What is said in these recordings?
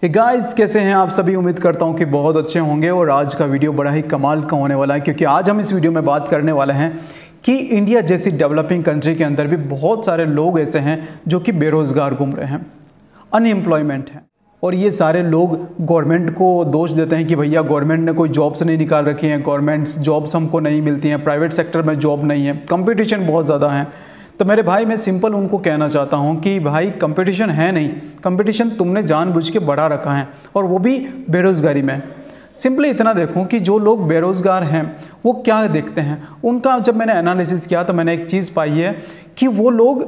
Guys, कैसे हैं आप सभी। उम्मीद करता हूं कि बहुत अच्छे होंगे। और आज का वीडियो बड़ा ही कमाल का होने वाला है, क्योंकि आज हम इस वीडियो में बात करने वाले हैं कि इंडिया जैसी डेवलपिंग कंट्री के अंदर भी बहुत सारे लोग ऐसे हैं जो कि बेरोज़गार घूम रहे हैं, अनएम्प्लॉयमेंट हैं। और ये सारे लोग गवर्नमेंट को दोष देते हैं कि भैया गवर्नमेंट ने कोई जॉब्स नहीं निकाल रखी हैं, गवर्नमेंट जॉब्स हमको नहीं मिलती हैं, प्राइवेट सेक्टर में जॉब नहीं है, कंपटीशन बहुत ज़्यादा है। तो मेरे भाई, मैं सिंपल उनको कहना चाहता हूं कि भाई कंपटीशन है नहीं, कंपटीशन तुमने जानबूझ के बढ़ा रखा है, और वो भी बेरोज़गारी में। सिंपली इतना देखो कि जो लोग बेरोज़गार हैं वो क्या देखते हैं उनका। जब मैंने एनालिसिस किया तो मैंने एक चीज़ पाई है कि वो लोग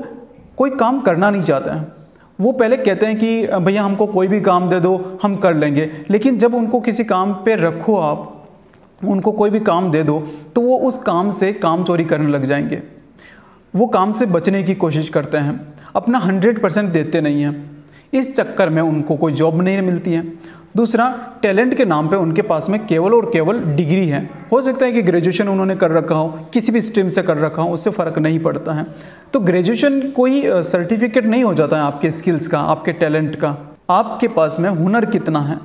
कोई काम करना नहीं चाहते हैं। वो पहले कहते हैं कि भैया हमको कोई भी काम दे दो, हम कर लेंगे। लेकिन जब उनको किसी काम पे रखो, आप उनको कोई भी काम दे दो, तो वो उस काम से काम चोरी करने लग जाएंगे। वो काम से बचने की कोशिश करते हैं, अपना 100% देते नहीं हैं। इस चक्कर में उनको कोई जॉब नहीं मिलती है। दूसरा, टैलेंट के नाम पे उनके पास में केवल और केवल डिग्री है। हो सकता है कि ग्रेजुएशन उन्होंने कर रखा हो, किसी भी स्ट्रीम से कर रखा हो, उससे फ़र्क नहीं पड़ता है। तो ग्रेजुएशन कोई सर्टिफिकेट नहीं हो जाता है आपके स्किल्स का, आपके टैलेंट का। आपके पास में हुनर कितना है,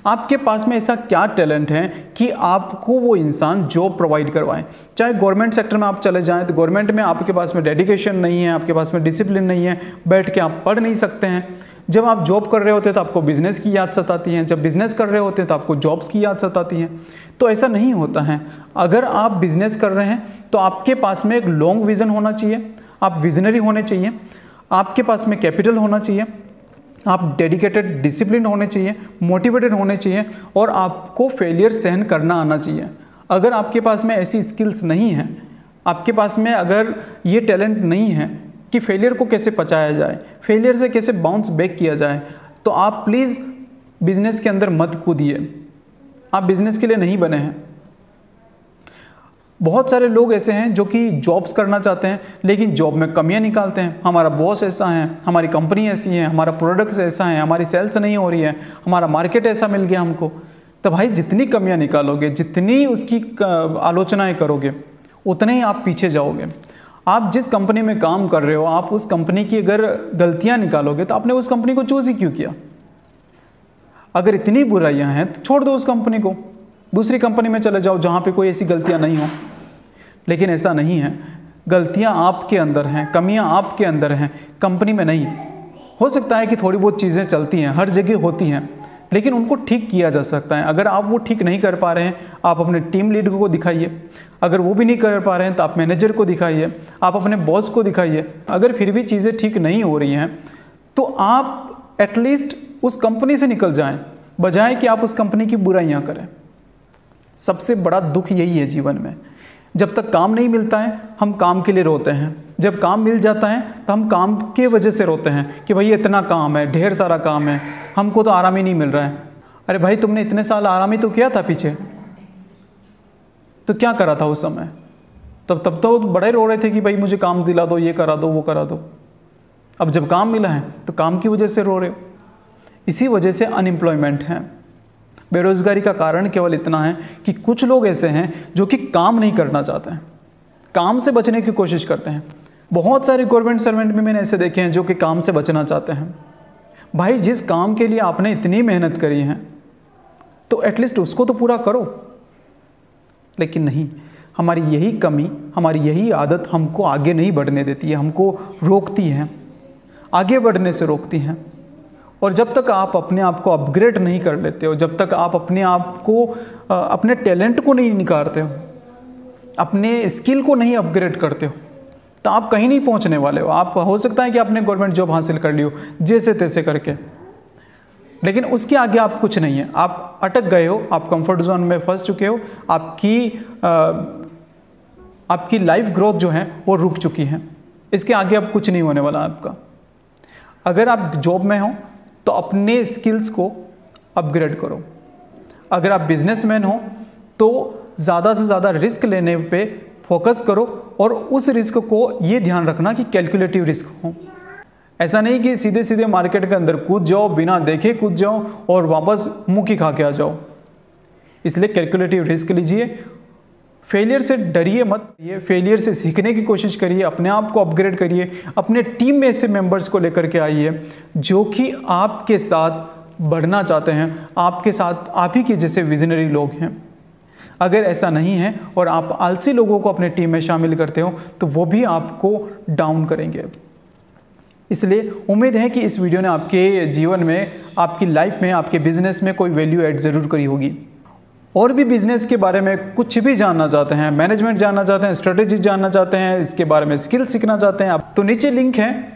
आपके पास में ऐसा क्या टैलेंट है कि आपको वो इंसान जॉब प्रोवाइड करवाएं। चाहे गवर्नमेंट सेक्टर में आप चले जाएं, तो गवर्नमेंट में आपके पास में डेडिकेशन नहीं है, आपके पास में डिसिप्लिन नहीं है, बैठ के आप पढ़ नहीं सकते हैं। जब आप जॉब कर रहे होते हैं तो आपको बिजनेस की याद सताती है, जब बिजनेस कर रहे होते हैं तो आपको जॉब्स की याद सताती है। तो ऐसा नहीं होता है। अगर आप बिजनेस कर रहे हैं तो आपके पास में एक लॉन्ग विजन होना चाहिए, आप विजनरी होने चाहिए, आपके पास में कैपिटल होना चाहिए, आप डेडिकेटेड डिसिप्लिन होने चाहिए, मोटिवेटेड होने चाहिए, और आपको फेलियर सहन करना आना चाहिए। अगर आपके पास में ऐसी स्किल्स नहीं हैं, आपके पास में अगर ये टैलेंट नहीं है कि फेलियर को कैसे पचाया जाए, फेलियर से कैसे बाउंस बैक किया जाए, तो आप प्लीज़ बिजनेस के अंदर मत कूदिए। आप बिजनेस के लिए नहीं बने हैं। बहुत सारे लोग ऐसे हैं जो कि जॉब्स करना चाहते हैं, लेकिन जॉब में कमियां निकालते हैं। हमारा बॉस ऐसा है, हमारी कंपनी ऐसी है, हमारा प्रोडक्ट ऐसा है, हमारी सेल्स नहीं हो रही है, हमारा मार्केट ऐसा मिल गया हमको। तो भाई, जितनी कमियां निकालोगे, जितनी उसकी आलोचनाएं करोगे, उतने ही आप पीछे जाओगे। आप जिस कंपनी में काम कर रहे हो, आप उस कंपनी की अगर गलतियां निकालोगे तो आपने उस कंपनी को चूज ही क्यों किया। अगर इतनी बुराइयां हैं तो छोड़ दो उस कंपनी को, दूसरी कंपनी में चले जाओ जहाँ पे कोई ऐसी गलतियाँ नहीं हो। लेकिन ऐसा नहीं है। गलतियाँ आपके अंदर हैं, कमियाँ आपके अंदर हैं, कंपनी में नहीं। हो सकता है कि थोड़ी बहुत चीज़ें चलती हैं, हर जगह होती हैं, लेकिन उनको ठीक किया जा सकता है। अगर आप वो ठीक नहीं कर पा रहे हैं, आप अपने टीम लीडर को दिखाइए। अगर वो भी नहीं कर पा रहे हैं तो आप मैनेजर को दिखाइए, आप अपने बॉस को दिखाइए। अगर फिर भी चीज़ें ठीक नहीं हो रही हैं तो आप एटलीस्ट उस कंपनी से निकल जाएं, बजाय कि आप उस कंपनी की बुराइयाँ करें। सबसे बड़ा दुख यही है जीवन में। जब तक काम नहीं मिलता है हम काम के लिए रोते हैं, जब काम मिल जाता है तो हम काम के वजह से रोते हैं कि भाई इतना काम है, ढेर सारा काम है, हमको तो आराम ही नहीं मिल रहा है। अरे भाई, तुमने इतने साल आराम ही तो किया था पीछे, तो क्या करा था उस समय। तब तो बड़े रो रहे थे कि भाई मुझे काम दिला दो, ये करा दो, वो करा दो। अब जब काम मिला है तो काम की वजह से रो रहे हो। इसी वजह से अनएम्प्लॉयमेंट है। बेरोजगारी का कारण केवल इतना है कि कुछ लोग ऐसे हैं जो कि काम नहीं करना चाहते हैं, काम से बचने की कोशिश करते हैं। बहुत सारे गवर्नमेंट सर्वेंट भी मैंने ऐसे देखे हैं जो कि काम से बचना चाहते हैं। भाई, जिस काम के लिए आपने इतनी मेहनत करी है तो एटलीस्ट उसको तो पूरा करो। लेकिन नहीं, हमारी यही कमी, हमारी यही आदत हमको आगे नहीं बढ़ने देती है, हमको रोकती है, आगे बढ़ने से रोकती हैं। और जब तक आप अपने आप को अपग्रेड नहीं कर लेते हो, जब तक आप अपने आप को, अपने टैलेंट को नहीं निखारते हो, अपने स्किल को नहीं अपग्रेड करते हो, तो आप कहीं नहीं पहुंचने वाले हो। आप, हो सकता है कि आपने गवर्नमेंट जॉब हासिल कर ली हो जैसे तैसे करके, लेकिन उसके आगे आप कुछ नहीं है, आप अटक गए हो, आप कंफर्ट जोन में फंस चुके हो, आपकी लाइफ ग्रोथ जो है वो रुक चुकी है। इसके आगे अब कुछ नहीं होने वाला आपका। अगर आप जॉब में हो तो अपने स्किल्स को अपग्रेड करो। अगर आप बिजनेसमैन हो तो ज़्यादा से ज़्यादा रिस्क लेने पे फोकस करो, और उस रिस्क को ये ध्यान रखना कि कैलकुलेटिव रिस्क हो। ऐसा नहीं कि सीधे सीधे मार्केट के अंदर कूद जाओ, बिना देखे कूद जाओ और वापस मुँह की खा के आ जाओ। इसलिए कैलकुलेटिव रिस्क लीजिए, फेलियर से डरिए मत, ये फेलियर से सीखने की कोशिश करिए, अपने आप को अपग्रेड करिए, अपने टीम में ऐसे मेंबर्स को लेकर के आइए जो कि आपके साथ बढ़ना चाहते हैं, आपके साथ आप ही के जैसे विजनरी लोग हैं। अगर ऐसा नहीं है और आप आलसी लोगों को अपने टीम में शामिल करते हो तो वो भी आपको डाउन करेंगे। इसलिए उम्मीद है कि इस वीडियो ने आपके जीवन में, आपकी लाइफ में, आपके बिजनेस में कोई वैल्यू ऐड ज़रूर करी होगी। और भी बिजनेस के बारे में कुछ भी जानना चाहते हैं, मैनेजमेंट जानना चाहते हैं, स्ट्रेटेजी जानना चाहते हैं, इसके बारे में स्किल सीखना चाहते हैं आप, तो नीचे लिंक है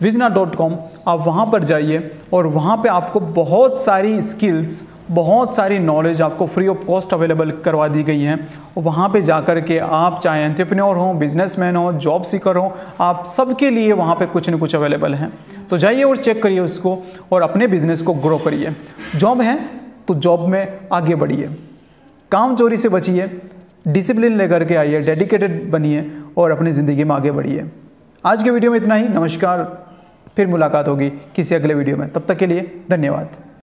Vizna.com, आप वहाँ पर जाइए और वहाँ पे आपको बहुत सारी स्किल्स, बहुत सारी नॉलेज आपको फ्री ऑफ कॉस्ट अवेलेबल करवा दी गई हैं। और वहाँ पे जाकर के आप चाहे एंटरप्रेन्योर हो, बिजनेसमैन हो, जॉब सीकर हो, आप सबके लिए वहाँ पे कुछ न कुछ अवेलेबल हैं। तो जाइए और चेक करिए उसको और अपने बिजनेस को ग्रो करिए। जॉब है तो जॉब में आगे बढ़िए, काम चोरी से बचिए, डिसिप्लिन लेकर के आइए, डेडिकेटेड बनिए और अपनी ज़िंदगी में आगे बढ़िए। आज के वीडियो में इतना ही। नमस्कार, फिर मुलाकात होगी किसी अगले वीडियो में। तब तक के लिए धन्यवाद।